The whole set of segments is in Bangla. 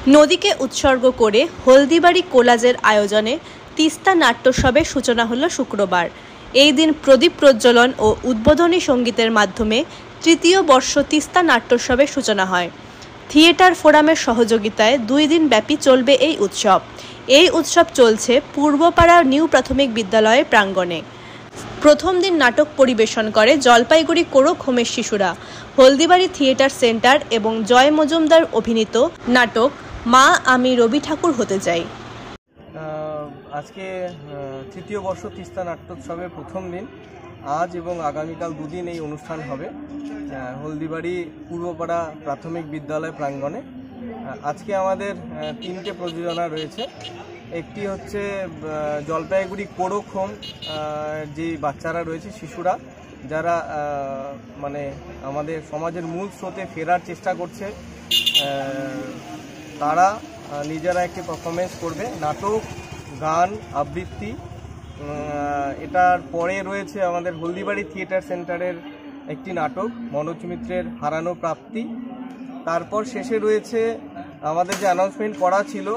নদীকে উৎসর্গ করে হলদিবাড়ি কোলাজের আয়োজনে তিস্তা নাট্যোৎসবের সূচনা হলো শুক্রবার। এই দিন প্রদীপ প্রজ্বলন ও উদ্বোধনী সঙ্গীতের মাধ্যমে তৃতীয় বর্ষ তিস্তা নাট্যোৎসবের সূচনা হয়। থিয়েটার ফোরামের সহযোগিতায় 2 দিন ব্যাপী চলবে এই উৎসব। এই উৎসব চলছে পূর্বপাড়া নিউ প্রাথমিক বিদ্যালয়ের প্রাঙ্গণে। প্রথম দিন নাটক পরিবেশন করে জলপাইগুড়ি কোড়ক হোমের শিশুরা। হলদিবাড়ি থিয়েটার সেন্টার এবং জয় মজুমদার অভিনীত নাটক মা আমি রবি ঠাকুর হতে চাই। আজকে তৃতীয় বর্ষ তিস্তা নাট্যোৎসবের প্রথম দিন। আজ এবং আগামীকাল 2 দিন এই অনুষ্ঠান হবে হলদিবাড়ি পূর্বপাড়া প্রাথমিক বিদ্যালয় প্রাঙ্গণে। আজকে আমাদের 3টে প্রযোজনা রয়েছে। একটি হচ্ছে জলপাইগুড়ি কোড়ক হোম, যে বাচ্চারা রয়েছে, শিশুরা যারা মানে আমাদের সমাজের মূল স্রোতে ফেরার চেষ্টা করছে, তারা নিজেরা একটি পারফরমেন্স করবে, নাটক, গান, আবৃত্তি। এটার পরে রয়েছে আমাদের হলদিবাড়ি থিয়েটার সেন্টারের একটি নাটক মনোজ মিত্রের হারানো প্রাপ্তি। তারপর শেষে রয়েছে আমাদের যে অ্যানাউন্সমেন্ট করা ছিল,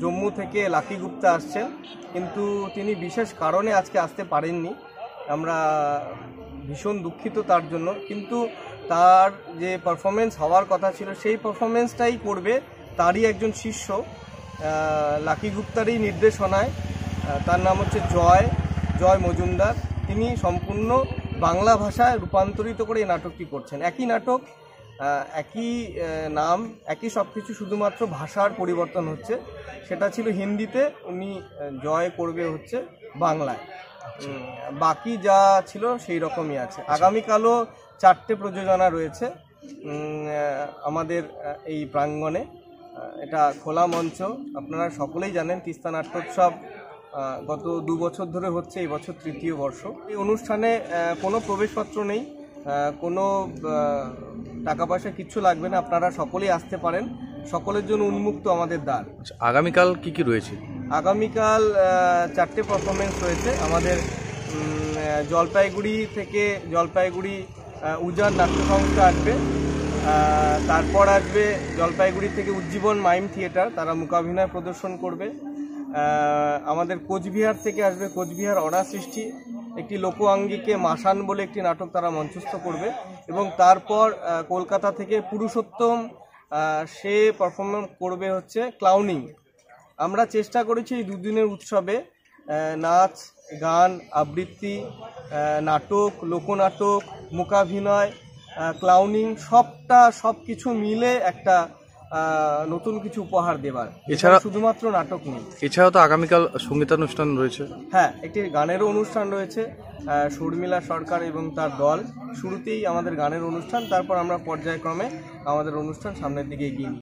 জম্মু থেকে লাকি গুপ্তা আসছেন, কিন্তু তিনি বিশেষ কারণে আজকে আসতে পারেননি। আমরা ভীষণ দুঃখিত তার জন্য, কিন্তু তার যে পারফরমেন্স হওয়ার কথা ছিল সেই পারফরমেন্সটাই করবে তারই একজন শিষ্য, লাকি গুপ্তারই নির্দেশনায়। তার নাম হচ্ছে জয় মজুমদার। তিনি সম্পূর্ণ বাংলা ভাষায় রূপান্তরিত করে এই নাটকটি করছেন। একই নাটক, একই নাম, একই সব কিছু, শুধুমাত্র ভাষার পরিবর্তন হচ্ছে। সেটা ছিল হিন্দিতে, উনি জয় করবে হচ্ছে বাংলায়। বাকি যা ছিল সেই রকমই আছে। আগামীকালও 4টে প্রযোজনা রয়েছে আমাদের এই প্রাঙ্গণে। এটা খোলা মঞ্চ। আপনারা সকলেই জানেন তিস্তা নাট্যোৎসব গত 2 বছর ধরে হচ্ছে, এই বছর তৃতীয় বর্ষ। এই অনুষ্ঠানে কোনো প্রবেশপত্র নেই, কোনো টাকা পয়সা কিচ্ছু লাগবে না। আপনারা সকলেই আসতে পারেন, সকলের জন্য উন্মুক্ত আমাদের দ্বার। আগামীকাল কি রয়েছে? আগামীকাল 4টে পারফরমেন্স রয়েছে আমাদের। জলপাইগুড়ি থেকে জলপাইগুড়ি উজান নাট্য সংস্থা আসবে, তারপর আসবে জলপাইগুড়ি থেকে উজ্জীবন মাইম থিয়েটার, তারা মূকাভিনয় প্রদর্শন করবে। আমাদের কোচবিহার থেকে আসবে কোচবিহার অনাসৃষ্টি, একটি লোকআঙ্গিকে মাসান বলে একটি নাটক তারা মঞ্চস্থ করবে। এবং তারপর কলকাতা থেকে পুরুষোত্তম, সে পারফরমেন্স করবে হচ্ছে ক্লাউনিং। আমরা চেষ্টা করেছি এই 2 দিনের উৎসবে নাচ, গান, আবৃত্তি, নাটক, লোকনাটক, মূকাভিনয়, ক্লাউনিং, সব কিছু মিলে একটা নতুন কিছু উপহার দেবার। এছাড়া শুধুমাত্র নাটক নেই, এছাড়াও তো আগামীকাল সঙ্গীতানুষ্ঠান রয়েছে। হ্যাঁ, একটি গানেরও অনুষ্ঠান রয়েছে, শর্মিলা সরকার এবং তার দল। শুরুতেই আমাদের গানের অনুষ্ঠান, তারপর আমরা পর্যায়ক্রমে আমাদের অনুষ্ঠান সামনের দিকে এগিয়ে নিই।